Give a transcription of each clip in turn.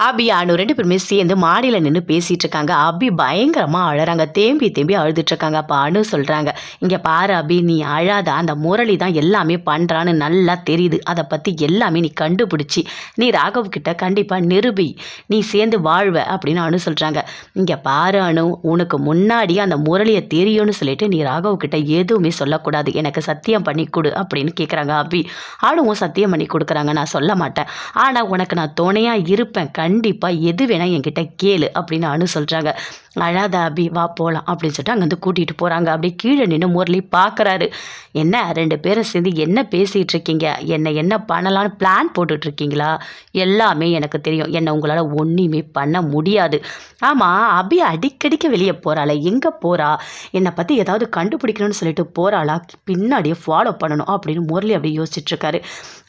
அபி அனு 2 பேருமே சேர்ந்து மாடியில நின்னு பேசிட்டு இருக்காங்க. அபி பயங்கரமா அழறாங்க. தேம்பி தேம்பி அழுதுட்டு இருக்காங்க. அப்ப அனு சொல்றாங்க, "இங்க பாரு அபி, நீ அழாத. அந்த முரளி தான் எல்லாமே பண்றான்னு நல்லா தெரியுது. அத பத்தி எல்லாமே நீ கண்டுபிடிச்சு நீ ராகவ் கிட்ட கண்டிப்பா நிரூபி. நீ சேர்ந்து வாழ்வ" அப்படின்னு அனு சொல்றாங்க. "இங்க பாரு அனு, உனக்கு முன்னாடி அந்த முரளிய தெரியும்னு சொல்லிட்டு நீ ராகவ் கிட்ட எதுவுமே சொல்லக்கூடாது. எனக்கு சத்தியம் பண்ணி கொடு" அப்படின்னு கேட்குறாங்க அபி. அனுவும் சத்தியம் பண்ணி கொடுக்குறாங்க, "நான் சொல்ல மாட்டேன். ஆனா உனக்கு நான் துணையா இருப்பேன். கண்டிப்பா எது வேணா என்கிட்ட கேளு" அப்படின்னு அனு சொல்றாங்க. "அழாத அபி, வா போலாம்" அப்படின்னு சொல்லிட்டு அங்கேருந்து கூட்டிட்டு போறாங்க. அப்படியே கீழே நின்று முரளி பார்க்குறாரு. "என்ன 2 பேரும் சேர்ந்து என்ன பேசிட்டு இருக்கீங்க? என்ன பண்ணலான்னு பிளான் போட்டுட்டு இருக்கீங்களா? எல்லாமே எனக்கு தெரியும். என்ன உங்களால் ஒன்றுமே பண்ண முடியாது. ஆமாம், அபி அடிக்கடிக்க வெளியே போகிறாளே, எங்கே போகிறா? என்னை பற்றி ஏதாவது கண்டுபிடிக்கணும்னு சொல்லிட்டு போகிறாளா? பின்னாடியே ஃபாலோ பண்ணணும்" அப்படின்னு முரளி அப்படி யோசிச்சுட்டு இருக்காரு.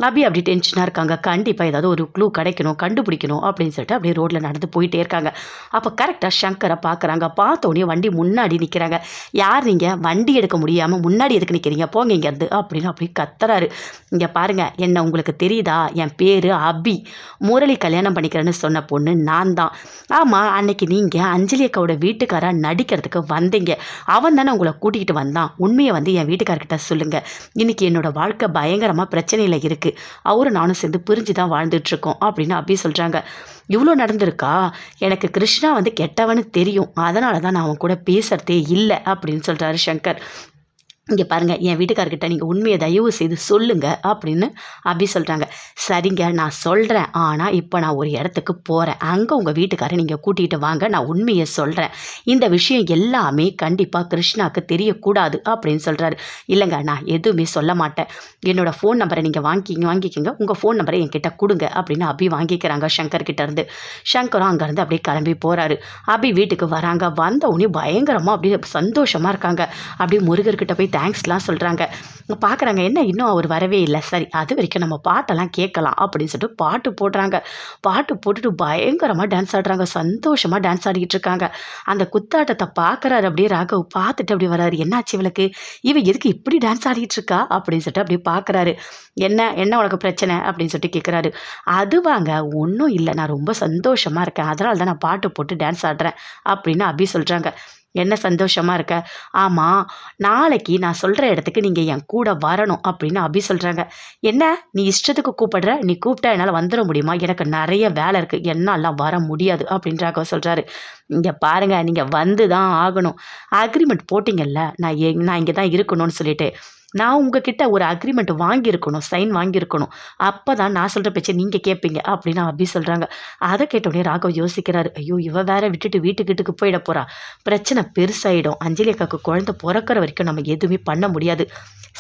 அபி அப்படி டென்ஷனாக இருக்காங்க. கண்டிப்பாக ஏதாவது ஒரு க்ளூ கிடைக்கணும், கண்டுபிடிக்கணும் அப்படின்னு சொல்லிட்டு அப்படியே ரோட்டில் நடந்து போயிட்டே இருக்காங்க. அப்போ கரெக்டாக சங்கரை பார்க்குறாங்க. பார்த்தோன்னே வண்டி முன்னாடி நிற்கிறாங்க. "யார் நீங்கள்? வண்டி எடுக்க முடியாமல் முன்னாடி எதுக்கு நிற்கிறீங்க? போங்க இங்கேருந்து" அப்படின்னு அப்படி கத்துறாரு. "இங்கே பாருங்க, என்ன உங்களுக்கு தெரியுதா? என் பேர் அபி. முரளி கல்யாணம் பண்ணிக்கிறேன்னு சொன்ன பொண்ணு நான் தான். ஆமாம், அன்னைக்கு நீங்கள் அஞ்சலி அக்காவோட வீட்டுக்காரா நடிக்கிறதுக்கு வந்தீங்க. அவன் தானே உங்களை கூட்டிகிட்டு வந்தான். உண்மையை என் வீட்டுக்காரர்கிட்ட சொல்லுங்கள். இன்னைக்கு என்னோட வாழ்க்கை பயங்கரமாக பிரச்சனையில் இருக்குது. அவரும் நானும் சேர்ந்து பிரிஞ்சு தான் வாழ்ந்துட்டுருக்கோம்" அப்படின்னு அபி சொல்கிறாங்க. "இவ்வளோ நடந்திருக்கா? எனக்கு கிருஷ்ணா கெட்டவன்னு தெரியும். அதனால தான் நான் அவன் கூட பேசுகிறதே இல்லை" அப்படின்னு சொல்கிறாரு சங்கர். "இங்கே பாருங்கள், என் வீட்டுக்காரர்கிட்ட நீங்கள் உண்மையை தயவு செய்து சொல்லுங்க" அப்படின்னு அபி சொல்கிறாங்க. "சரிங்க, நான் சொல்கிறேன். ஆனால் இப்போ நான் ஒரு இடத்துக்கு போகிறேன். அங்கே உங்கள் வீட்டுக்காரை நீங்கள் கூட்டிகிட்டு வாங்க. நான் உண்மையை சொல்கிறேன். இந்த விஷயம் எல்லாமே கண்டிப்பாக கிருஷ்ணாவுக்கு தெரியக்கூடாது" அப்படின்னு சொல்கிறாரு. "இல்லைங்க, நான் எதுவுமே சொல்ல மாட்டேன். என்னோடய ஃபோன் நம்பரை நீங்கள் வாங்கிக்கோங்க. உங்கள் ஃபோன் நம்பரை என்கிட்ட கொடுங்க" அப்படின்னு அபி வாங்கிக்கிறாங்க சங்கர்கிட்ட இருந்து. சங்கரும் அங்கேருந்து அப்படியே கிளம்பி போகிறாரு. அபி வீட்டுக்கு வராங்க. வந்தவுடனே பயங்கரமாக அப்படியே சந்தோஷமாக இருக்காங்க. அப்படியே முருகர்கிட்ட போய் தேங்க்ஸ்லாம் சொல்கிறாங்க. பார்க்குறாங்க, என்ன இன்னும் அவர் வரவே இல்லை. சரி, அது வரைக்கும் நம்ம பாட்டெல்லாம் கேட்கலாம் அப்படின்னு சொல்லிட்டு பாட்டு போடுறாங்க. பாட்டு போட்டுட்டு பயங்கரமாக டான்ஸ் ஆடுறாங்க. சந்தோஷமாக டான்ஸ் ஆடிக்கிட்டு இருக்காங்க. அந்த குத்தாட்டத்தை பார்க்குறாரு அப்படியே ராகவ். பார்த்துட்டு அப்படி வராரு. "என்னாச்சு இவளுக்கு? இவ எதுக்கு இப்படி டான்ஸ் ஆடிக்கிட்டு இருக்கா?" அப்படின்னு சொல்லிட்டு அப்படியே பார்க்குறாரு. என்ன என்ன உனக்கு பிரச்சனை?" அப்படின்னு சொல்லிட்டு கேட்குறாரு. "அதுவாங்க, ஒன்றும் இல்லை. நான் ரொம்ப சந்தோஷமாக இருக்கேன். அதனால தான் நான் பாட்டு போட்டு டான்ஸ் ஆடுறேன்" அப்படின்னு அபி சொல்கிறாங்க. "என்ன சந்தோஷமாக இருக்க? ஆமாம், நாளைக்கு நான் சொல்கிற இடத்துக்கு நீங்கள் என் கூட வரணும்" அப்படின்னு அபி சொல்கிறாங்க. "என்ன நீ இஷ்டத்துக்கு கூப்பிடுற? நீ கூப்பிட்டா என்னால் வந்துட முடியுமா? எனக்கு நிறைய வேலை இருக்குது. என்னாலாம் வர முடியாது" அப்படின்றாக சொல்கிறாரு. "இங்கே பாருங்கள், நீங்கள் வந்து தான் ஆகணும். அக்ரிமெண்ட் போட்டிங்கல்ல, நான் இங்கே தான் இருக்கணும்னு சொல்லிட்டு. நான் உங்ககிட்ட ஒரு அக்ரிமெண்ட் வாங்கியிருக்கணும், சைன் வாங்கியிருக்கணும். அப்போ தான் நான் சொல்கிற பேச்சை நீங்கள் கேட்பீங்க" அப்படின்னு அபி சொல்கிறாங்க. அதை கேட்டோடனே ராகவ் யோசிக்கிறாரு. ஐயோ, இவ வேற விட்டுட்டு வீட்டுக்கு போயிட போகிறா. பிரச்சனை பெருசாயிடும். அஞ்சலி அக்காவுக்கு குழந்தை பிறக்கிற வரைக்கும் நம்ம எதுவுமே பண்ண முடியாது.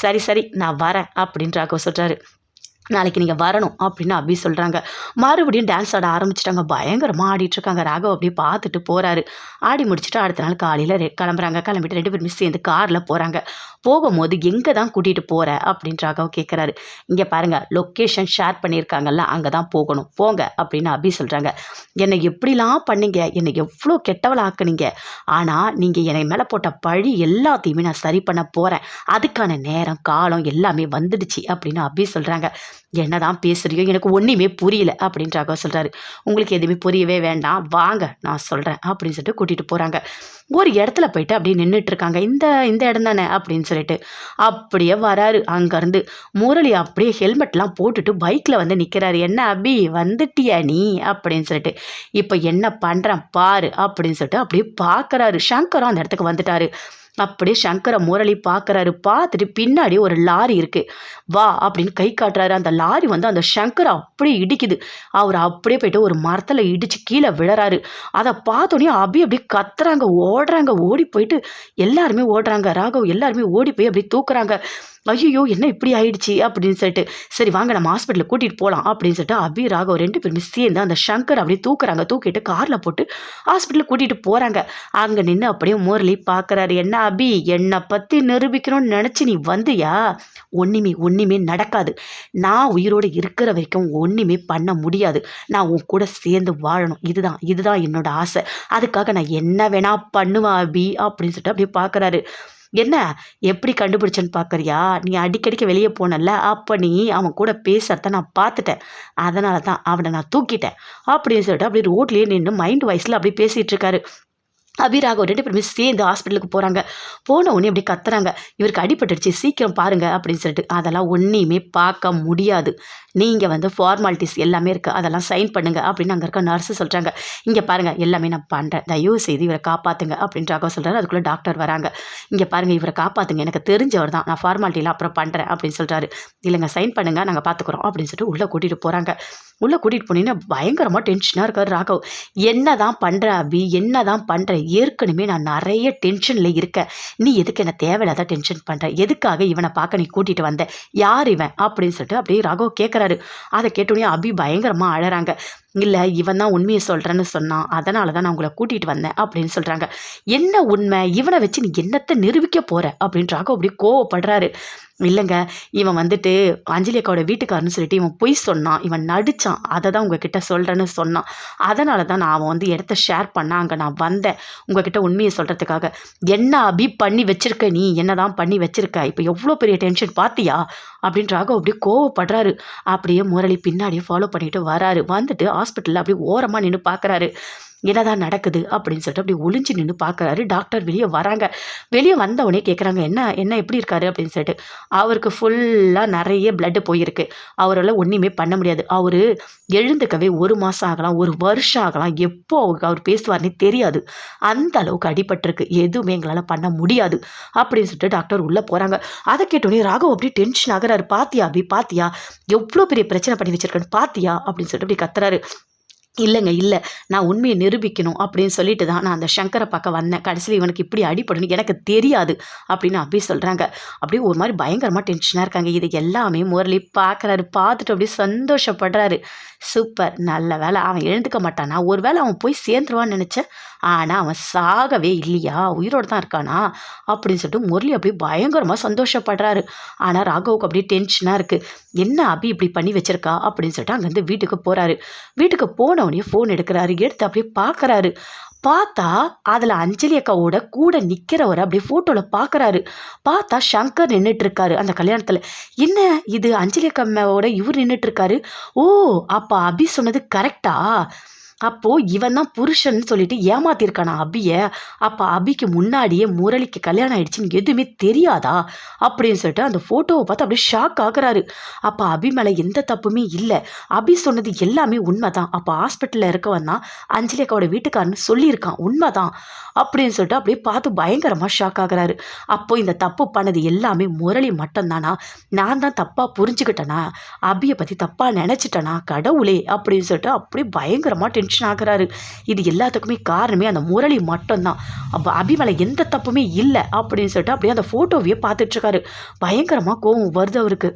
சரி, நான் வரேன் அப்படின்னு ராகவ் சொல்கிறாரு. "நாளைக்கு நீங்கள் வரணும்" அப்படின்னு அபி சொல்கிறாங்க. மறுபடியும் டான்ஸ் ஆட ஆரம்பிச்சிட்டாங்க. பயங்கரமாக ஆடிட்டுருக்காங்க. ராகவ் அப்படியே பார்த்துட்டு போகிறாரு. ஆடி முடிச்சுட்டு அடுத்த நாள் காலையில் கிளம்புறாங்க. கிளம்பிட்டு 2 பேருமே சேர்ந்து காரில் போகிறாங்க. போகும்போது, "எங்கே தான் கூட்டிகிட்டு போகிற?" அப்படின்னு ராகவ் கேட்குறாரு. "இங்கே பாருங்கள், லொக்கேஷன் ஷேர் பண்ணியிருக்காங்கல்ல, அங்கே தான் போகணும். போங்க" அப்படின்னு அபி சொல்கிறாங்க. "என்னை எப்படிலாம் பண்ணீங்க? என்னை எவ்வளோ கெட்டவளை ஆக்குனீங்க. ஆனால் நீங்கள் என்னை மேலே போட்ட பழி எல்லாத்தையுமே நான் சரி பண்ண போகிறேன். அதுக்கான நேரம் காலம் எல்லாமே வந்துடுச்சு" அப்படின்னு அபி சொல்கிறாங்க. "என்னதான் பேசுறியோ, எனக்கு ஒன்றுமே புரியல" அப்படின்னு ராகவ் சொல்கிறாரு. "உங்களுக்கு எதுவுமே புரியவே வேண்டாம், வாங்க நான் சொல்கிறேன்" அப்படின்னு சொல்லிட்டு கூட்டிகிட்டு போகிறாங்க. ஒரு இடத்துல போயிட்டு அப்படியே நின்றுட்டுருக்காங்க. இந்த இடம் தானே அப்படின்னு சொல்லிட்டு அப்படியே வராரு. அங்கேருந்து முரளி அப்படியே ஹெல்மெட்லாம் போட்டுட்டு பைக்கில் நிற்கிறாரு. "என்ன அபி, வந்துட்டியா நீ?" அப்படின்னு சொல்லிட்டு. "இப்போ என்ன பண்ணுறேன் பாரு" அப்படின்னு சொல்லிட்டு அப்படியே பார்க்குறாரு. சங்கரும் அந்த இடத்துக்கு வந்துட்டாரு. அப்படியே சங்கரை முரளி பார்க்குறாரு. பார்த்துட்டு பின்னாடி ஒரு லாரி இருக்குது. "வா" அப்படின்னு கை காட்டுறாரு. அந்த லாரி அந்த சங்கரை அப்படியே இடிக்குது. அவர் அப்படியே போயிட்டு ஒரு மரத்தில் இடித்து கீழே விழறாரு. அதை பார்த்தோன்னே அப்படியே கத்துறாங்க, ஓடுறாங்க. ஓடி போயிட்டு எல்லாருமே ஓடுறாங்க. ராகவ் எல்லாருமே ஓடி போய் அப்படியே தூக்குறாங்க. "ஐயோ, என்ன இப்படி ஆயிடுச்சு" அப்படின்னு சொல்லிட்டு. "சரி வாங்க, நம்ம ஹாஸ்பிட்டலுக்கு கூட்டிகிட்டு போகலாம்" அப்படின்னு சொல்லிட்டு அபி ராகவ் 2 பேருமே சேர்ந்து அந்த சங்கர் அப்படியே தூக்குறாங்க. தூக்கிட்டு காரில் போட்டு ஹாஸ்பிட்டலுக்கு கூட்டிகிட்டு போகிறாங்க. அங்கே நின்று அப்படியே முரளி பார்க்குறாரு. "என்ன அபி, என்னை பற்றி நிரூபிக்கணும்னு நினச்சி நீ வந்தியா? ஒன்றுமே நடக்காது. நான் உயிரோடு இருக்கிற வரைக்கும் ஒன்றுமே பண்ண முடியாது. நான் உன் கூட சேர்ந்து வாழணும். இதுதான் என்னோட ஆசை. அதுக்காக நான் என்ன வேணா பண்ணுவேன் அபி" அப்படின்னு சொல்லிட்டு அப்படியே பார்க்குறாரு. என்ன எப்படி கண்டுபிடிச்சேன்னு பார்க்குறியா? நீ அடிக்கடிக்கு வெளியே போனல்ல, அப்போ நீ அவன் கூட பேசுறத நான் பார்த்துட்டேன். அதனால தான் அவன நான் தூக்கிட்டேன்." அப்படின்னு சொல்லிட்டு அப்படியே ரோட்லயே நின்னு மைண்ட் வாய்ஸ்ல அப்படியே பேசிட்டு இருக்காரு. அபிராகம் 2 பேருமே சேர்ந்து ஹாஸ்பிட்டலுக்கு போறாங்க. போன உடனே அப்படியே கத்துறாங்க. "இவருக்கு அடிபட்டுடுச்சு, சீக்கிரம் பாருங்க" அப்படின்னு சொல்லிட்டு. "அதெல்லாம் ஒண்ணுமே பார்க்க முடியாது. நீங்க வந்து ஃபார்மாலிட்டீஸ் எல்லாமே இருக்கு. அதெல்லாம் சைன் பண்ணுங்க" அப்படின்னு அங்க இருக்க நர்ஸ் சொல்றாங்க. "இங்க பாருங்க, எல்லாமே நான் பண்றேன். தயவு செய்து இவரை காப்பாத்துங்க" அப்படின்னு ராகவ் சொல்றாரு. அதுக்குள்ள டாக்டர் வராங்க. "இங்க பாருங்க, இவரை காப்பாத்துங்க. எனக்கு தெரிஞ்சவர் தான். நான் ஃபார்மாலிட்டிலாம் அப்புறம் பண்றேன்" அப்படின்னு சொல்றாரு. "இல்லைங்க, சைன் பண்ணுங்க, நாங்க பார்த்துக்குறோம்" அப்படின்னு சொல்லிட்டு உள்ள கூட்டிட்டு போறாங்க. உள்ள கூட்டிட்டு போனீங்கன்னா பயங்கரமா டென்ஷனா இருக்காரு ராகவ். "என்னதான் பண்ற அபி? என்னதான் பண்ற? ஏற்கனவே நான் நிறைய டென்ஷன்ல இருக்கேன். நீ எதுக்கு என்ன தேவையில்லாத டென்ஷன் பண்ற? எதுக்காக இவனை பார்க்க நீ கூட்டிட்டு வந்த? யார் இவன்?" அப்படின்னு சொல்லிட்டு அப்படியே ராகவ் கேட்குறாரு. அதை கேட்டோடனே அபி பயங்கரமா அழறாங்க. "இல்லை, இவன் தான் உண்மையை சொல்கிறேன்னு சொன்னான். அதனால தான் நான் உங்களை கூட்டிகிட்டு வந்தேன்" அப்படின்னு சொல்கிறாங்க. "என்ன உண்மை? இவனை வச்சு நீ என்னத்தை நிரூபிக்க போகிற?" அப்படின்றாக அப்படியே கோவப்படுறாரு. "இல்லைங்க, இவன் வந்துட்டு அஞ்சலி அக்காவோட வீட்டுக்காரன்னு சொல்லிட்டு இவன் பொய் சொன்னான். இவன் நடித்தான். அதை தான் உங்ககிட்ட சொல்கிறேன்னு சொன்னான். அதனால தான் நான் அவன் வந்து இடத்த ஷேர் பண்ண அங்கே நான் வந்தேன் உங்ககிட்ட உண்மையை சொல்கிறதுக்காக." "என்ன அபி பண்ணி வச்சிருக்க நீ? என்ன தான் பண்ணி வச்சிருக்க? இப்போ எவ்வளோ பெரிய டென்ஷன் பார்த்தியா?" அப்படின்றாக அப்படியே கோவப்படுறாரு. அப்படியே முரளி பின்னாடியே ஃபாலோ பண்ணிட்டு வராரு. வந்துட்டு ஹாஸ்பிட்டலில் அப்படியே ஓரமாக நின்று பார்க்குறாரு. என்னதான் நடக்குது அப்படின்னு சொல்லிட்டு அப்படி ஒளிஞ்சு நின்று பார்க்குறாரு. டாக்டர் வெளியே வராங்க. வெளியே வந்தவொடனே கேட்குறாங்க, "என்ன என்ன எப்படி இருக்காரு?" அப்படின்னு சொல்லிட்டு. "அவருக்கு ஃபுல்லாக நிறைய பிளட்டு போயிருக்கு. அவரால் ஒன்றுமே பண்ண முடியாது. அவர் எழுந்துக்கவே 1 மாதம் ஆகலாம், 1 வருஷம் ஆகலாம். எப்போ அவர் பேசுவார்னே தெரியாது. அந்த அளவுக்கு அடிபட்டிருக்கு. எதுவுமே எங்களால் பண்ண முடியாது" அப்படின்னு சொல்லிட்டு டாக்டர் உள்ளே போகிறாங்க. அதை கேட்டோடனே ராகவ் அப்படியே டென்ஷன் ஆகுறாரு. "பாத்தியா அபி, பாத்தியா? எவ்வளோ பெரிய பிரச்சனை பண்ணி வச்சிருக்கேன்னு பாத்தியா?" அப்படின்னு சொல்லிட்டு அப்படி கத்துறாரு. "இல்லைங்க, இல்லை, நான் உண்மையை நிரூபிக்கணும் அப்படின்னு சொல்லிட்டு தான் நான் அந்த சங்கரை பார்க்க வந்தேன். கடைசியில் இவனுக்கு இப்படி அடிபடுன்னு எனக்கு தெரியாது" அப்படின்னு அபி சொல்கிறாங்க. அப்படியே ஒரு மாதிரி பயங்கரமாக டென்ஷனாக இருக்காங்க. இது எல்லாமே முரளி பார்க்குறாரு. பார்த்துட்டு அப்படியே சந்தோஷப்படுறாரு. "சூப்பர், நல்ல வேலை, அவன் எழுந்துக்க மாட்டானா? ஒரு வேளை அவன் போய் சேர்ந்துருவான்னு நினச்சேன். ஆனால் அவன் சாகவே இல்லையா? உயிரோடு தான் இருக்கானா?" அப்படின்னு சொல்லிட்டு முரளி அப்படியே பயங்கரமாக சந்தோஷப்படுறாரு. ஆனால் ராகவுக்கு அப்படியே டென்ஷனாக இருக்குது. "என்ன அபி இப்படி பண்ணி வச்சிருக்கா?" அப்படின்னு சொல்லிட்டு அங்கேருந்து வீட்டுக்கு போகிறாரு. வீட்டுக்கு போனோடனே ஃபோன் எடுக்கிறாரு. எடுத்து அப்படியே பார்க்குறாரு. பார்த்தா அதில் அஞ்சலி அக்காவோட கூட நிற்கிறவரை அப்படியே ஃபோட்டோவில் பார்க்குறாரு. பார்த்தா சங்கர் நின்றுட்டு இருக்காரு அந்த கல்யாணத்தில். "என்ன இது, அஞ்சலி அக்காவோட இவர் நின்றுட்டு இருக்காரு? ஓ, அப்போ அபி சொன்னது கரெக்டா? அப்போ இவன் தான் புருஷன்னு சொல்லிட்டு ஏமாத்திருக்கானா அபிய? அப்ப அபிக்கு முன்னாடியே முரளிக்கு கல்யாணம் ஆயிடுச்சுன்னு எதுவுமே தெரியாதா?" அப்படின்னு சொல்லிட்டு அந்த ஃபோட்டோவை பார்த்து அப்படியே ஷாக் ஆகுறாரு. அப்ப அபி மேலே எந்த தப்புமே இல்லை. அபி சொன்னது எல்லாமே உண்மைதான். அப்போ ஹாஸ்பிட்டலில் இருக்கவன் தான் அஞ்சலி அக்காவோட வீட்டுக்காரன்னு சொல்லியிருக்கான். உண்மைதான் அப்படின்னு சொல்லிட்டு அப்படியே பார்த்து பயங்கரமாக ஷாக் ஆகுறாரு. அப்போ இந்த தப்பு பண்ணது எல்லாமே முரளி மட்டும்தானா? நான் தான் தப்பாக புரிஞ்சுக்கிட்டேனா? அபியை பற்றி தப்பாக நினச்சிட்டேனா? கடவுளே அப்படின்னு சொல்லிட்டு அப்படியே பயங்கரமாக டென்ஷன் ஆகுறாரு. இது எல்லாத்துக்குமே காரணமே அந்த முரளி மட்டும்தான். அப்போ அபி மேலே எந்த தப்புமே இல்லை அப்படின்னு சொல்லிட்டு அப்படியே அந்த ஃபோட்டோவையே பார்த்துட்டு இருக்காரு. பயங்கரமாக கோவம் வருது அவருக்கு.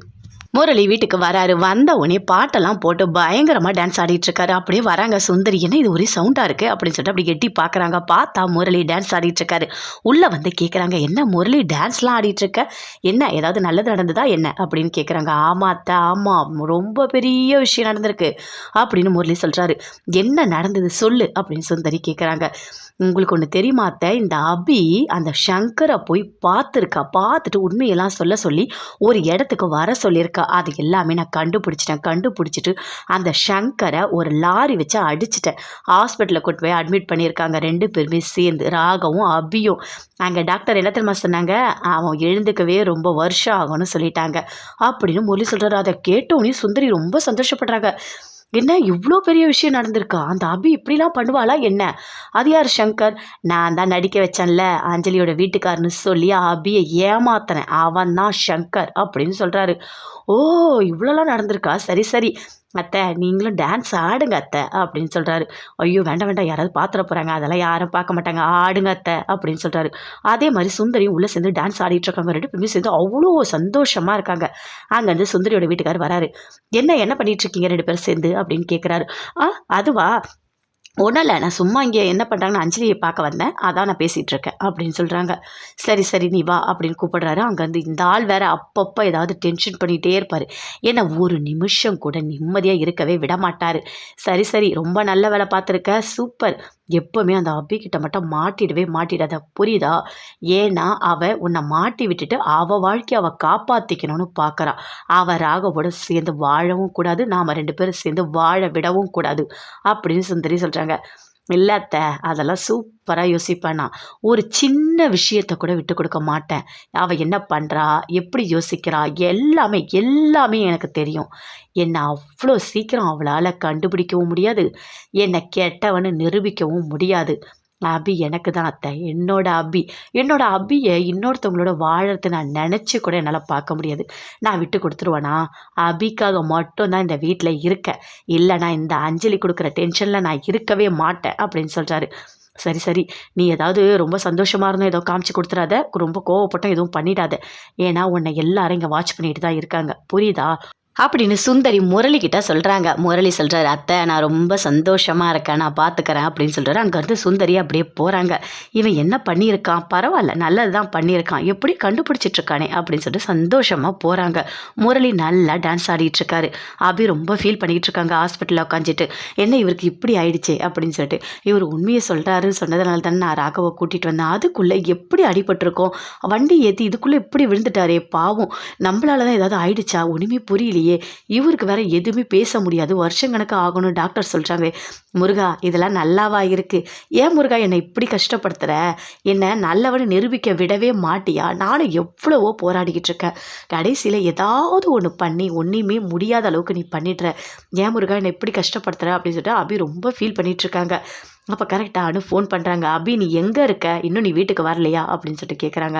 முரளி வீட்டுக்கு வராரு. வந்த உடனே பாட்டெல்லாம் போட்டு பயங்கரமாக டான்ஸ் ஆடிட்டு இருக்காரு. அப்படியே வராங்க சுந்தரி. "என்ன இது ஒரே சவுண்டாக இருக்குது?" அப்படின்னு சொல்லிட்டு அப்படி எட்டி பார்க்குறாங்க. பார்த்தா முரளி டான்ஸ் ஆடிட்டு இருக்காரு. உள்ளே வந்து கேட்குறாங்க, "என்ன முரளி டான்ஸ்லாம் ஆடிட்டு இருக்க? என்ன ஏதாவது நல்லது நடந்ததா என்ன?" அப்படின்னு கேட்குறாங்க. "ஆமா அத்தை, ஆமாம், ரொம்ப பெரிய விஷயம் நடந்திருக்கு" அப்படின்னு முரளி சொல்கிறாரு. "என்ன நடந்தது சொல்லு" அப்படின்னு சுந்தரி கேட்குறாங்க. "உங்களுக்கு ஒன்று தெரியுமா அத்தை, இந்த அபி அந்த சங்கரை போய் பார்த்துருக்கா. பார்த்துட்டு உண்மையெல்லாம் சொல்ல சொல்லி ஒரு இடத்துக்கு வர சொல்லியிருக்கா. அது எல்லாமே நான் கண்டுபிடிச்சிட்டேன். கண்டுபிடிச்சிட்டு அந்த சங்கரை ஒரு லாரி வச்சு அடிச்சிட்டேன். ஹாஸ்பிட்டலில் கொண்டு போய் அட்மிட் பண்ணியிருக்காங்க 2 பேருமே சேர்ந்து, ராகவும் அபியும். அங்கே டாக்டர் என்ன தெரியுமா சொன்னாங்க? அவன் எழுந்துக்கவே ரொம்ப வருஷம் ஆகும்னு சொல்லிட்டாங்க" அப்படின்னு முரளி சொல்கிறாரு. அதை கேட்டோன்னே சுந்தரி ரொம்ப சந்தோஷப்படுறாங்க. "என்ன இவ்வளோ பெரிய விஷயம் நடந்திருக்கா? அந்த அபி இப்படிலாம் பண்ணுவாளா என்ன? அது யார் சங்கர்? நான் தான் நடிக்க வச்சேன்ல அஞ்சலியோட வீட்டுக்காரன்னு சொல்லி அபியை ஏமாத்தினேன். அவன் தான் சங்கர்" அப்படின்னு சொல்கிறாரு. "ஓ, இவ்வளோலாம் நடந்திருக்கா? சரி சரி அத்தை, நீங்களும் டான்ஸ் ஆடுங்க அத்தை" அப்படின்னு சொல்கிறாரு. "ஐயோ, வேண்டாம் வேண்டாம், யாராவது பார்த்துட போகிறாங்க. அதெல்லாம் யாரும் பார்க்க மாட்டாங்க. ஆடுங்க அத்தை" அப்படின்னு சொல்கிறாரு. அதே மாதிரி சுந்தரியும் உள்ளே சேர்ந்து டான்ஸ் ஆடிட்டு இருக்காங்க. 2 பேருமே சேர்ந்து அவ்வளோ சந்தோஷமாக இருக்காங்க. அங்கேருந்து சுந்தரியோட வீட்டுக்காரர் வராரு. "என்ன என்ன பண்ணிட்டு இருக்கீங்க 2 பேரும் சேர்ந்து?" அப்படின்னு கேட்குறாரு. அதுவா, ஒன்றும் இல்லை, நான் சும்மா இங்கே என்ன பண்ணுறாங்கன்னு அஞ்சலியை பார்க்க வந்தேன். அதான் நான் பேசிகிட்டு இருக்கேன்" அப்படின்னு சொல்கிறாங்க. "சரி சரி, நீ வா" அப்படின்னு கூப்பிடுறாரு. அங்கேருந்து இந்த ஆள் வேற அப்பப்போ ஏதாவது டென்ஷன் பண்ணிகிட்டே இருப்பார். ஏன்னா ஒரு நிமிஷம் கூட நிம்மதியாக இருக்கவே விட மாட்டார். "சரி சரி, ரொம்ப நல்ல வேலை பார்த்துருக்க, சூப்பர். எப்பவுமே அந்த அபிகிட்ட மட்டும் மாட்டிடவே மாட்டிடாத, புரியுதா? ஏன்னா அவ உன்னை மாட்டி விட்டுட்டு அவ வாழ்க்கைய அவ காப்பாத்திக்கணும்னு பார்க்கறா. அவ ராகவோட சேர்ந்து வாழவும் கூடாது, நாம 2 பேரும் சேர்ந்து வாழ விடவும் கூடாது அப்படின்னு சுந்தரி சொல்றாங்க. இல்ல அத்த, அதெல்லாம் சூப்பரா யோசிப்பேன் நான். ஒரு சின்ன விஷயத்த கூட விட்டு கொடுக்க மாட்டேன். அவ என்ன பண்றா? எப்படி யோசிக்கிறா? எல்லாமே, எல்லாமே எனக்கு தெரியும். என்ன அவ்ளோ சீக்கிரம் அவளால கண்டுபிடிக்கவும் முடியாது. என்ன கெட்டவன்னு நிரூபிக்கவும் முடியாது. அபி எனக்கு தான் அத்த. என்னோட அபி. என்னோட அபிய இன்னொருத்தவங்களோட வாழறத நான் நெனச்சு கூட என்னால பார்க்க முடியாது. நான் விட்டு குடுத்துருவேனா? அபிக்காக மட்டும் தான் இந்த வீட்ல இருக்கேன். இல்லன்னா இந்த அஞ்சலி குடுக்குற டென்ஷன்ல நான் இருக்கவே மாட்டேன் அப்படின்னு சொல்றாரு. சரி, சரி. நீ ஏதாவது ரொம்ப சந்தோஷமா இருந்தும் ஏதோ காமிச்சு குடுத்துறாத. ரொம்ப கோவப்பட்டும் எதுவும் பண்ணிடாத. ஏன்னா உன்னை எல்லாரும் இங்க வாட்ச் பண்ணிட்டு தான் இருக்காங்க. புரியுதா? அப்படின்னு சுந்தரி முரளி கிட்ட சொல்றாங்க. முரளி சொல்றாரு, "அத்தை நான் ரொம்ப சந்தோஷமா இருக்கேன். நான் பார்த்துக்கிறேன்" அப்படின்னு சொல்றாரு. அங்கேருந்து சுந்தரி அப்படியே போறாங்க. இவன் என்ன பண்ணியிருக்கான்? பரவாயில்ல, நல்லது தான் பண்ணியிருக்கான். எப்படி கண்டுபிடிச்சிட்டு இருக்கானே அப்படின்னு சொல்லிட்டு சந்தோஷமா போறாங்க. முரளி நல்லா டான்ஸ் ஆடிட்டு இருக்காரு. அபி ரொம்ப ஃபீல் பண்ணிட்டு இருக்காங்க ஹாஸ்பிட்டலில் உட்காந்துட்டு. என்ன இவருக்கு இப்படி ஆயிடுச்சே அப்படின்னு சொல்லிட்டு. இவர் உண்மையை சொல்றாருன்னு சொன்னதுனால தானே நான் ராகவை கூட்டிட்டு வந்தேன். அதுக்குள்ள எப்படி அடிபட்டிருக்கோம்? வண்டி ஏற்றி இதுக்குள்ள இப்படி விழுந்துட்டாரே பாவம். நம்மளால தான் ஏதாவது ஆயிடுச்சா? ஒண்ணுமே புரியலையே. இவருக்கு வேற எதுவுமே பேச முடியாது. வருஷங்கணக்கு ஆகணும் டாக்டர் சொல்றாங்க. முருகா, இதெல்லாம் நல்லாவா இருக்கு? ஏன் முருகா என்னை இப்படி கஷ்டப்படுத்துற? என்ன நல்லவனு நிரூபிக்க விடவே மாட்டியா? நானும் எவ்வளவோ போராடிக்கிட்டு இருக்கேன். கடைசியில் ஏதாவது ஒன்று பண்ணி ஒன்றுமே முடியாத அளவுக்கு நீ பண்ணிடுற. ஏன் முருகா என்னை இப்படி கஷ்டப்படுத்துற அப்படின்னு சொல்லிட்டு அபி ரொம்ப ஃபீல் பண்ணிட்டு இருக்காங்க. அப்போ கரெக்டாக அனு ஃபோன் பண்ணுறாங்க. அபி நீ எங்கே இருக்க? இன்னும் நீ வீட்டுக்கு வரலையா அப்படின்னு சொல்லிட்டு கேட்குறாங்க.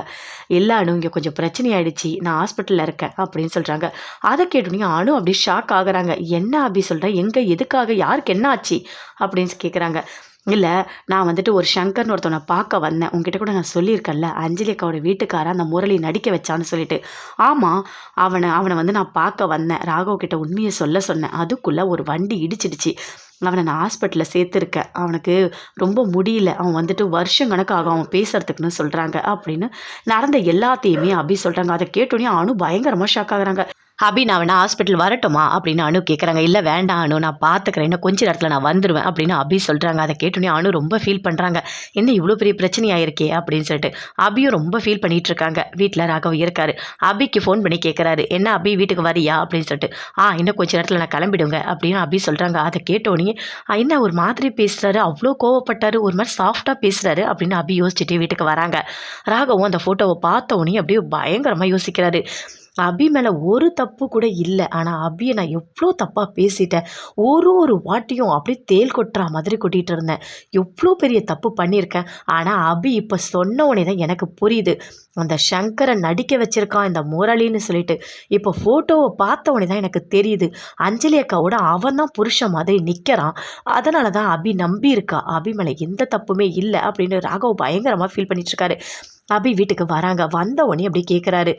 இல்லை அனு, இங்கே கொஞ்சம் பிரச்சனை ஆயிடுச்சு, நான் ஹாஸ்பிட்டலில் இருக்கேன் அப்படின்னு சொல்கிறாங்க. அதை கேட்டோன்னே அனு அப்படியே ஷாக் ஆகுறாங்க. என்ன அபி சொல்கிற? எங்கே, எதுக்காக, யாருக்கு என்ன ஆச்சு அப்படின்னு கேட்குறாங்க. இல்லை, நான் வந்துட்டு ஒரு சங்கர்னு ஒருத்தவனை பார்க்க வந்தேன். உங்ககிட்ட கூட நான் சொல்லியிருக்கேன்ல, அஞ்சலி அக்காவோட வீட்டுக்காரன் அந்த முரளி நடிக்க வச்சான்னு சொல்லிட்டு. ஆமாம், அவனை அவனை வந்து நான் பார்க்க வந்தேன். ராகவ் கிட்ட உண்மையை சொல்ல சொன்னேன். அதுக்குள்ளே ஒரு வண்டி இடிச்சிடுச்சு. அவனை நான் ஹாஸ்பிட்டலில் சேர்த்துருக்கேன். அவனுக்கு ரொம்ப முடியல. அவன் வந்துட்டு வருஷம் கணக்காகும் அவன் பேசுறதுக்குன்னு சொல்கிறாங்க அப்படின்னு நடந்த எல்லாத்தையுமே அபி சொல்கிறாங்க. அதை கேட்டோன்னே அனு பயங்கரமாக ஷாக் ஆகுறாங்க. அபி, நான் வேணா ஹாஸ்பிட்டல் வரட்டுமா அப்படின்னு அனு கேட்குறாங்க. இல்லை வேண்டாம் அனு, நான் பார்த்துக்கிறேன், இன்னும் கொஞ்ச நேரத்தில் நான் வந்துடுவேன் அப்படின்னு அபி சொல்கிறாங்க. அதை கேட்டோன்னே அனு ரொம்ப ஃபீல் பண்ணுறாங்க. என்ன இவ்வளோ பெரிய பிரச்சனை ஆயிருக்கே அப்படின்னு சொல்லிட்டு. அபியும் ரொம்ப ஃபீல் பண்ணிட்டு இருக்காங்க. வீட்டில் ராகவ் இருக்காரு. அபிக்கு ஃபோன் பண்ணி கேட்குறாரு, என்ன அபி வீட்டுக்கு வரியா அப்படின்னு சொல்லிட்டு. இன்னும் கொஞ்ச நேரத்தில் நான் கிளம்பிடுங்க அப்படின்னு அபி சொல்கிறாங்க. அதை கேட்டோன்னே என்ன ஒரு மாதிரி பேசுகிறாரு, அவ்வளோ கோவப்பட்டாரு, ஒரு மாதிரி சாஃப்டாக பேசுகிறாரு அப்படின்னு அபி யோசிச்சுட்டு வீட்டுக்கு வராங்க. ராகவும் அந்த ஃபோட்டோவை பார்த்த உடனே அப்படியே பயங்கரமாக யோசிக்கிறாரு. அபி மேலே ஒரு தப்பு கூட இல்லை. ஆனால் அபியை நான் எவ்வளோ தப்பாக பேசிட்டேன். ஒரு வாட்டியும் அப்படியே தேள் கொட்டுற மாதிரி கொட்டிகிட்டு இருந்தேன். எவ்வளோ பெரிய தப்பு பண்ணியிருக்கேன். ஆனால் அபி இப்போ சொன்ன உடனே தான் எனக்கு புரியுது. அந்த சங்கரை நடிக்க வச்சிருக்கான் இந்த முரளின்னு சொல்லிட்டு. இப்போ ஃபோட்டோவை பார்த்த உடனே தான் எனக்கு தெரியுது. அஞ்சலி அக்காவோட அவன் தான் புருஷன் மாதிரி நிற்கிறான். அதனால தான் அபி நம்பி இருக்கா. அபி மேலே எந்த தப்புமே இல்லை அப்படின்னு ராகவ் பயங்கரமாக ஃபீல் பண்ணிட்டு இருக்காரு. அபி வீட்டுக்கு வராங்க. வந்த உடனே அப்படி கேட்குறாரு,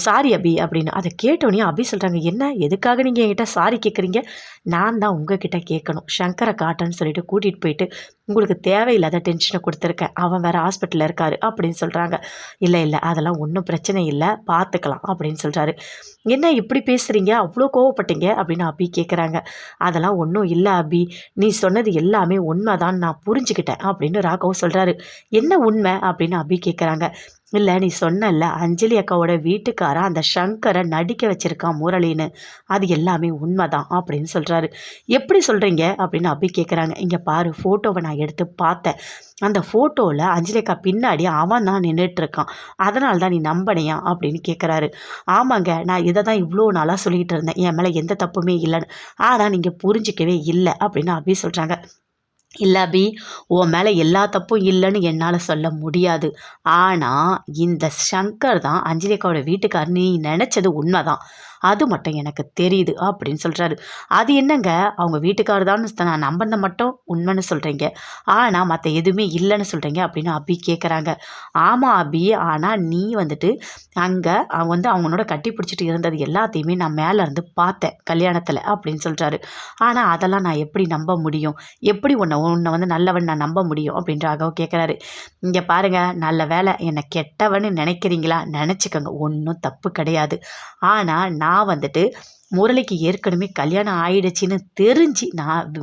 சாரி அபி அப்படின்னு. அதை கேட்டோடனே அபி சொல்கிறாங்க, என்ன எதுக்காக நீங்கள் என்கிட்ட சாரி கேட்குறீங்க? நான் தான் உங்ககிட்ட கேட்கணும். சங்கரை காட்டன்னு சொல்லிட்டு கூட்டிகிட்டு போயிட்டு உங்களுக்கு தேவையில்லாத டென்ஷனை கொடுத்துருக்கேன். அவன் வேறு ஹாஸ்பிட்டலில் இருக்காரு அப்படின்னு சொல்கிறாங்க. இல்லை இல்லை, அதெல்லாம் ஒன்றும் பிரச்சனை இல்லை, பார்த்துக்கலாம் அப்படின்னு சொல்கிறாரு. என்ன இப்படி பேசுகிறீங்க, அவ்வளோ கோவப்பட்டீங்க அப்படின்னு அபி கேட்குறாங்க. அதெல்லாம் ஒன்றும் இல்லை அபி, நீ சொன்னது எல்லாமே உண்மைதான், நான் புரிஞ்சுக்கிட்டேன் அப்படின்னு ராகவும் சொல்கிறாரு. என்ன உண்மை அப்படின்னு அபி கேட்குறாங்க. இல்லை, நீ சொன்னல அஞ்சலி அக்காவோட வீட்டுக்காரன் அந்த சங்கரை நடிக்க வச்சிருக்கான் முரளின்னு, அது எல்லாமே உண்மைதான் அப்படின்னு சொல்கிறாரு. எப்படி சொல்கிறீங்க அப்படின்னு அபி கேட்குறாங்க. இங்கே பாரு, ஃபோட்டோவை நான் எடுத்து பார்த்தேன். அந்த ஃபோட்டோவில் அஞ்சலி அக்கா பின்னாடி அவன் தான் நின்றுட்டுருக்கான். அதனால தான் நீ நம்பனையா அப்படின்னு கேட்குறாரு. ஆமாங்க, நான் இதை தான் இவ்வளோ நாளாக சொல்லிகிட்டு இருந்தேன், என் மேலே எந்த தப்புமே இல்லைன்னு. ஆனால் நீங்கள் புரிஞ்சிக்கவே இல்லை அப்படின்னு அபி சொல்கிறாங்க. இல்லை அபி, உன் மேலே எல்லா தப்பும் இல்லைன்னு என்னால் சொல்ல முடியாது. ஆனால் இந்த சங்கர் தான் அஞ்சலி அக்காவோட வீட்டுக்காரர், நீ நினச்சது உண்மைதான், அது மட்டும் எனக்கு தெரியுது அப்படின்னு சொல்கிறாரு. அது என்னங்க, அவங்க வீட்டுக்காரர் தான் நான் நம்பினதை மட்டும் உண்மைன்னு சொல்கிறீங்க, ஆனால் மற்ற எதுவுமே இல்லைன்னு சொல்கிறீங்க அப்படின்னு அபி கேட்குறாங்க. ஆமாம் அபி, ஆனால் நீ வந்துட்டு அங்கே அவன் வந்து அவனோட கட்டி பிடிச்சிட்டு இருந்தது எல்லாத்தையுமே நான் மேலே இருந்து பார்த்தேன் கல்யாணத்தில் அப்படின்னு சொல்கிறாரு. ஆனால் அதெல்லாம் நான் எப்படி நம்ப முடியும்? எப்படி உன்னை வந்து நல்லவன் நான் நம்ப முடியும் அப்படின்றாகவும் கேட்குறாரு. இங்கே பாருங்கள், நல்ல வேலை என்னை கெட்டவன்னு நினைக்கிறீங்களா, நினச்சிக்கோங்க, ஒன்றும் தப்பு கிடையாது. ஆனால் நான் வந்துட்டு முரளிக்கு ஏற்கனவே கல்யாணம் ஆயிடுச்சுன்னு தெரிஞ்சு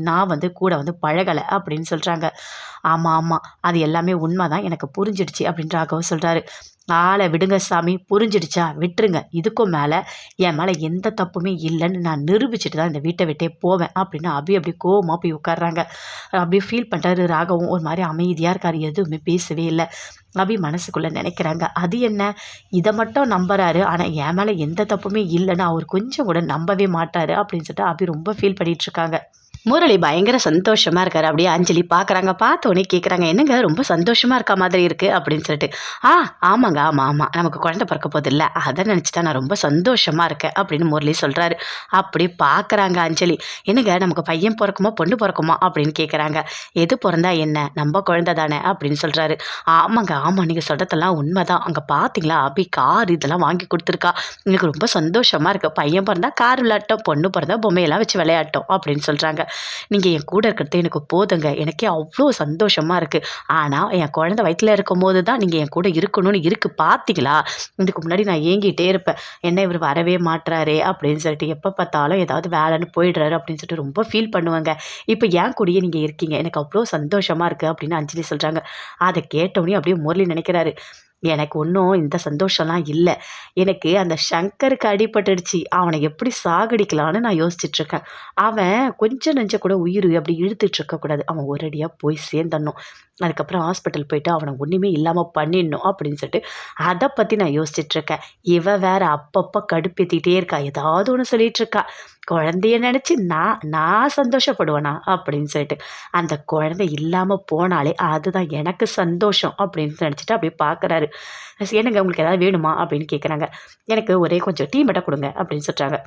நான் வந்து கூட வந்து பழகலை அப்படின்னு சொல்கிறாங்க. ஆமாம் ஆமாம், அது எல்லாமே உண்மை தான், எனக்கு புரிஞ்சிடுச்சு அப்படின்னு ராகவ் சொல்கிறாரு. ஆளை விடுங்க சாமி, புரிஞ்சிடுச்சா விட்டுருங்க, இதுக்கும் மேலே என் மேலே எந்த தப்புமே இல்லைன்னு நான் நிரூபிச்சுட்டு தான் இந்த வீட்டை விட்டே போவேன் அப்படின்னு அப்படி கோவமாக போய் உட்கார்றாங்க. அப்படியே ஃபீல் பண்ணுறாரு ராகவும். ஒரு மாதிரி அமைதியாக இருக்கார், எதுவுமே பேசவே இல்லை. மனசுக்குள்ளே நினைக்கிறாங்க, அது என்ன இதை மட்டும் நம்புறாரு, ஆனால் என் மேலே எந்த தப்புமே இல்லைன்னு அவர் கொஞ்சம் கூட நம்பவே மாட்டார் அப்படின்னு சொல்லிட்டு ரொம்ப ஃபீல் பண்ணிகிட்ருக்காங்க. முரளி பயங்கர சந்தோஷமாக இருக்கார். அப்படியே அஞ்சலி பார்க்குறாங்க. பார்த்தோன்னே கேட்குறாங்க, என்னங்க ரொம்ப சந்தோஷமாக இருக்க மாதிரி இருக்குது அப்படின்னு சொல்லிட்டு. ஆமாங்க, ஆமாம், நமக்கு குழந்தை பிறக்க போது இல்லை, அதை நினச்சி தான் நான் ரொம்ப சந்தோஷமாக இருக்கேன் அப்படின்னு முரளி சொல்கிறாரு. அப்படி பார்க்குறாங்க அஞ்சலி. என்னங்க நமக்கு பையன் பிறக்குமா பொண்ணு பிறக்குமா அப்படின்னு கேட்குறாங்க. எது பிறந்தா என்ன, நம்ம குழந்தை தானே அப்படின்னு சொல்கிறாரு. ஆமாங்க, ஆமாம், நீங்கள் சொல்கிறதெல்லாம் உண்மை தான். அங்கே பார்த்தீங்களா கார் இதெல்லாம் வாங்கி கொடுத்துருக்கா, எனக்கு ரொம்ப சந்தோஷமாக இருக்குது. பையன் பிறந்தா கார் விளையாட்டம், பொண்ணு பிறந்தா பொம்மையெல்லாம் வச்சு விளையாட்டோம் அப்படின்னு சொல்கிறாங்க. நீங்கள் என் கூட இருக்கிறது எனக்கு போதுங்க, எனக்கே அவ்வளோ சந்தோஷமாக இருக்குது. ஆனால் என் குழந்தை வயிற்றில் இருக்கும் போது தான் நீங்கள் என் கூட இருக்கணும்னு இருக்குது, பார்த்தீங்களா? இதுக்கு முன்னாடி நான் ஏங்கிட்டே இருப்பேன், என்ன இவர் வரவே மாட்டுறாரே அப்படின்னு சொல்லிட்டு, எப்போ பார்த்தாலும் ஏதாவது வேலைன்னு போயிடுறாரு அப்படின்னு சொல்லிட்டு ரொம்ப ஃபீல் பண்ணுவாங்க. இப்போ என் கூடயே நீங்கள் இருக்கீங்க, எனக்கு அவ்வளோ சந்தோஷமாக இருக்குது அப்படின்னு அஞ்சலி சொல்கிறாங்க. அதை கேட்டோடனே அப்படியே முரளி நினைக்கிறாரு, எனக்கு ஒன்றும் இந்த சந்தோஷம்லாம் இல்லை, எனக்கு அந்த சங்கருக்கு அடிபட்டுடுச்சு, அவனை எப்படி சாகடிக்கலான்னு நான் யோசிச்சுட்ருக்கேன். அவன் கொஞ்சம் நெஞ்ச கூட உயிர் அப்படி இழுத்துட்டு இருக்கக்கூடாது, அவன் ஒரேடியாக போய் சேர்ந்துடணும், அதுக்கப்புறம் ஹாஸ்பிட்டல் போயிட்டு அவனை ஒன்றுமே இல்லாமல் பண்ணிடணும் அப்படின்னு சொல்லிட்டு அதை பற்றி நான் யோசிச்சுட்ருக்கேன். இவ வேற அப்பப்போ கடுப்பேற்றிக்கிட்டே இருக்கா, ஏதாவது ஒன்று சொல்லிகிட்ருக்கா. குழந்தைய நினச்சி நான் சந்தோஷப்படுவேனா அப்படின்னு சொல்லிட்டு, அந்த குழந்தை இல்லாமல் போனாலே அதுதான் எனக்கு சந்தோஷம் அப்படின்னு நினச்சிட்டு அப்படியே பார்க்குறாரு. என்னங்க உங்களுக்கு ஏதாவது வேணுமா அப்படின்னு கேட்குறாங்க. எனக்கு ஒரே கொஞ்சம் டீ மட்டும் கொடுங்க அப்படின்னு சொல்கிறாங்க.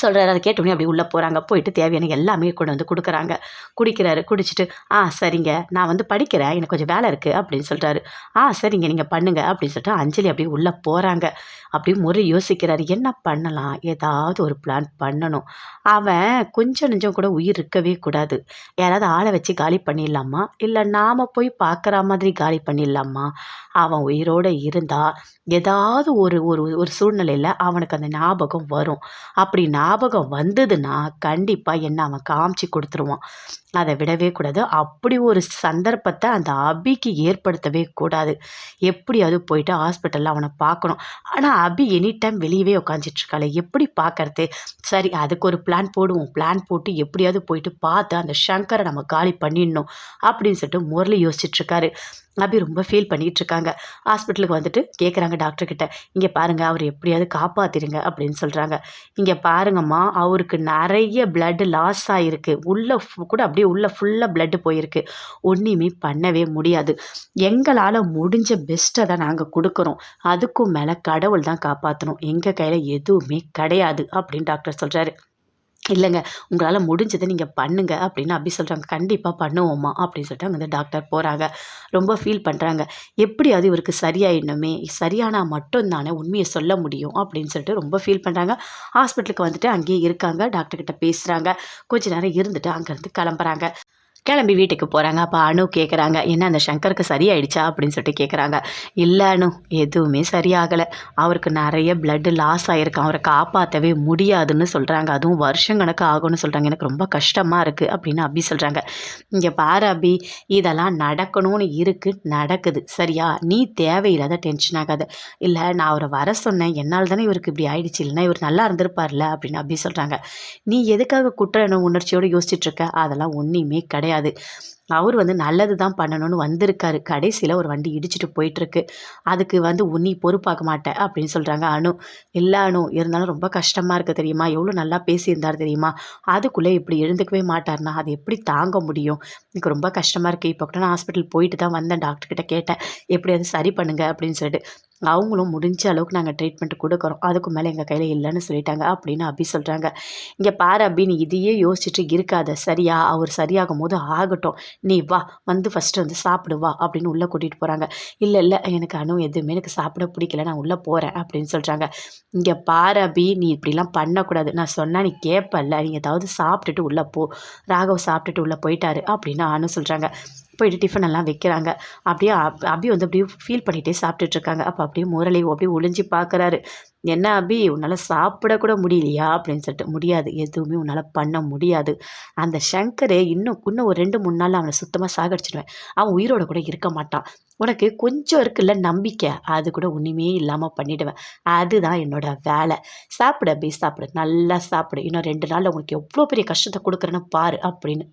சொல்கிறாரு. அதை கேட்டோடனே அப்படியே உள்ளே போகிறாங்க. போயிட்டு தேவையான எல்லாமே கொண்டு வந்து கொடுக்குறாங்க. குடிக்கிறாரு. குடிச்சிட்டு சரிங்க, நான் வந்து படிக்கிறேன், எனக்கு கொஞ்சம் வேலை இருக்குது அப்படின்னு சொல்கிறாரு. சரிங்க, நீங்கள் பண்ணுங்க அப்படின்னு சொல்லிட்டு அஞ்சலி அப்படியே உள்ளே போகிறாங்க. அப்படியே முறை யோசிக்கிறாரு, என்ன பண்ணலாம், ஏதாவது ஒரு பிளான் பண்ணணும். அவன் கொஞ்சம் நெஞ்சம் கூட உயிர் இருக்கவே கூடாது. யாராவது ஆளை வச்சு காலி பண்ணிடலாமா, இல்லை நாம் போய் பார்க்குற மாதிரி காலி பண்ணிடலாமா? அவன் உயிரோடு இருந்தால் ஏதாவது ஒரு ஒரு ஒரு சூழ்நிலையில் அவனுக்கு அந்த ஞாபகம் வரும். அப்படி ஞாபகம் வந்ததுன்னா கண்டிப்பாக என்ன அவன் காமிச்சு கொடுத்துருவான். அதை விடவே கூடாது. அப்படி ஒரு சந்தர்ப்பத்தை அந்த அபிக்கு ஏற்படுத்தவே கூடாது. எப்படியாவது போயிட்டு ஹாஸ்பிட்டலில் அவனை பார்க்கணும். ஆனால் அபி எனி டைம் வெளியவே உட்காந்துட்ருக்காளே, எப்படி பார்க்கறது? சரி, அதுக்கு ஒரு பிளான் போடுவோம். பிளான் போட்டு எப்படியாவது போயிட்டு பார்த்து அந்த சங்கரை நம்ம காலி பண்ணிடணும் அப்படின்னு சொல்லிட்டு முரளி யோசிச்சுட்ருக்காரு. அபி ரொம்ப ஃபீல் பண்ணிகிட்ருக்காங்க. ஹாஸ்பிட்டலுக்கு வந்துட்டு கேட்குறாங்க டாக்டர்கிட்ட, இங்கே பாருங்கள், அவர் எப்படியாவது காப்பாற்றிடுங்க அப்படின்னு சொல்கிறாங்க. இங்கே பாருங்கம்மா, அவருக்கு நிறைய பிளட்டு லாஸ் ஆகிருக்கு, உள்ளே கூட அப்படியே உள்ளே ஃபுல்லாக பிளட்டு போயிருக்கு, ஒன்றுமே பண்ணவே முடியாது. எங்களால் முடிஞ்ச பெஸ்ட்டை தான் நாங்கள் கொடுக்குறோம், அதுக்கும் மேலே கடவுள் தான் காப்பாற்றணும், எங்கள் கையில் எதுவுமே கிடையாது அப்படின்னு டாக்டர் சொல்கிறாரு. இல்லைங்க, உங்களால் முடிஞ்சதை நீங்கள் பண்ணுங்க அப்படின்னு அபி சொல்கிறாங்க. கண்டிப்பாக பண்ணுவோம்மா அப்படின்னு சொல்லிட்டு அங்கே டாக்டர் போகிறாங்க. ரொம்ப ஃபீல் பண்ணுறாங்க. எப்படியாவது இவருக்கு சரியாயிடணுமே, சரியானால் மட்டும்தானே உண்மையை சொல்ல முடியும் அப்படின்னு சொல்லிட்டு ரொம்ப ஃபீல் பண்ணுறாங்க. ஹாஸ்பிட்டலுக்கு வந்துட்டு அங்கேயே இருக்காங்க. டாக்டர்கிட்ட பேசுகிறாங்க. கொஞ்ச நேரம் இருந்துட்டு அங்கேருந்து கிளம்புறாங்க. கிளம்பி வீட்டுக்கு போகிறாங்க. அப்போ அனு கேட்குறாங்க, என்ன அந்த சங்கருக்கு சரியாயிடுச்சா அப்படின்னு சொல்லிட்டு கேட்குறாங்க. இல்லை அனு, எதுவுமே சரியாகலை, அவருக்கு நிறைய பிளட்டு லாஸ் ஆகிருக்கு, அவரை காப்பாற்றவே முடியாதுன்னு சொல்கிறாங்க, அதுவும் வருஷங்கணக்கு ஆகும்னு சொல்கிறாங்க, எனக்கு ரொம்ப கஷ்டமாக இருக்குது அப்படின்னு அபி சொல்கிறாங்க. இங்கே பாரு அபி, இதெல்லாம் நடக்கணும்னு இருக்குது, நடக்குது சரியா, நீ தேவையில்லாத டென்ஷன் ஆகாத. இல்லை, நான் அவரை வர சொன்னேன், என்னால் தானே இவருக்கு இப்படி ஆயிடுச்சு, இல்லைன்னா இவர் நல்லா இருந்திருப்பார்ல அப்படின்னு அபி சொல்கிறாங்க. நீ எதுக்காக குற்ற உணர்ச்சியோடு யோசிச்சுட்ருக்க, அதெல்லாம் ஒன்றுமே கிடையாது. அவர் வந்து நல்லது தான் பண்ணணும்னு வந்திருக்காரு. கடைசியில் ஒரு வண்டி இடிச்சிட்டு போயிட்டுருக்கு, அதுக்கு வந்து நீ பொறுப்பாக்க மாட்டேன் அப்படின்னு சொல்கிறாங்க அனு. இல்லை அனு, இருந்தாலும் ரொம்ப கஷ்டமாக இருக்குது தெரியுமா, எவ்வளோ நல்லா பேசியிருந்தார் தெரியுமா, அதுக்குள்ளே இப்படி எழுந்துக்கவே மாட்டார்னா அது எப்படி தாங்க முடியும், எனக்கு ரொம்ப கஷ்டமாக இருக்குது. இப்போ கூட நான் ஹாஸ்பிட்டல் போயிட்டு தான் வந்தேன், டாக்டர்கிட்ட கேட்டேன் எப்படியாவது சரி பண்ணுங்க அப்படின்னு சொல்லிட்டு. அவங்களும் முடிஞ்ச அளவுக்கு நாங்கள் ட்ரீட்மெண்ட் கொடுக்குறோம், அதுக்கு மேலே எங்கள் கையில் இல்லைன்னு சொல்லிட்டாங்க அப்படின்னு அபி சொல்கிறாங்க. இங்கே பாரு அபி, நீ இதையே யோசிச்சுட்டு இருக்காத சரியா, அவர் சரியாகும் போது ஆகட்டும், நீ வா, வந்து ஃபஸ்ட்டு வந்து சாப்பிடு வா அப்படின்னு உள்ளே கூட்டிகிட்டு போகிறாங்க. இல்லை இல்லை, எனக்கு அனு எதுவுமே எனக்கு சாப்பிட பிடிக்கல, நான் உள்ளே போகிறேன் அப்படின்னு சொல்கிறாங்க. இங்கே பாரு அபி, நீ இப்படிலாம் பண்ணக்கூடாது, நான் சொன்னால் நீ கேட்பல்ல, நீ ஏதாவது சாப்பிட்டுட்டு உள்ளே போ. ராகவ் சாப்பிட்டுட்டு உள்ளே போயிட்டாரு அப்படின்னு அனு சொல்கிறாங்க. போயிட்டு டிஃபன் எல்லாம் வைக்கிறாங்க. அப்படியே அபி வந்து அப்படியே ஃபீல் பண்ணிகிட்டே சாப்பிட்டுட்ருக்காங்க. அப்போ அப்படியே முரளி அப்படியே ஒளிஞ்சு பார்க்குறாரு. "என்ன அபி உன்னால் சாப்பிட கூட முடியலையா?" அப்படின்னு சொல்லிட்டு. "முடியாது. எதுவுமே உன்னால் பண்ண முடியாது. அந்த சங்கரு இன்னும் ஒரு 2, 3 நாள்ல அவன சுத்தமா சாகடிச்சுடுவேன். அவன் உயிரோட கூட இருக்க மாட்டான். உனக்கு கொஞ்சம் இருக்குல்ல நம்பிக்கை, அது கூட ஒண்ணுமே இல்லாம பண்ணிடுவேன். அதுதான் என்னோட வேலை. சாப்பிடு அபி சாப்பிடு. நல்லா சாப்பிடு. இன்னும் 2 நாள்ல உனக்கு எவ்வளோ பெரிய கஷ்டத்த குடுக்குறேன்னு பாரு" அப்படின்னு.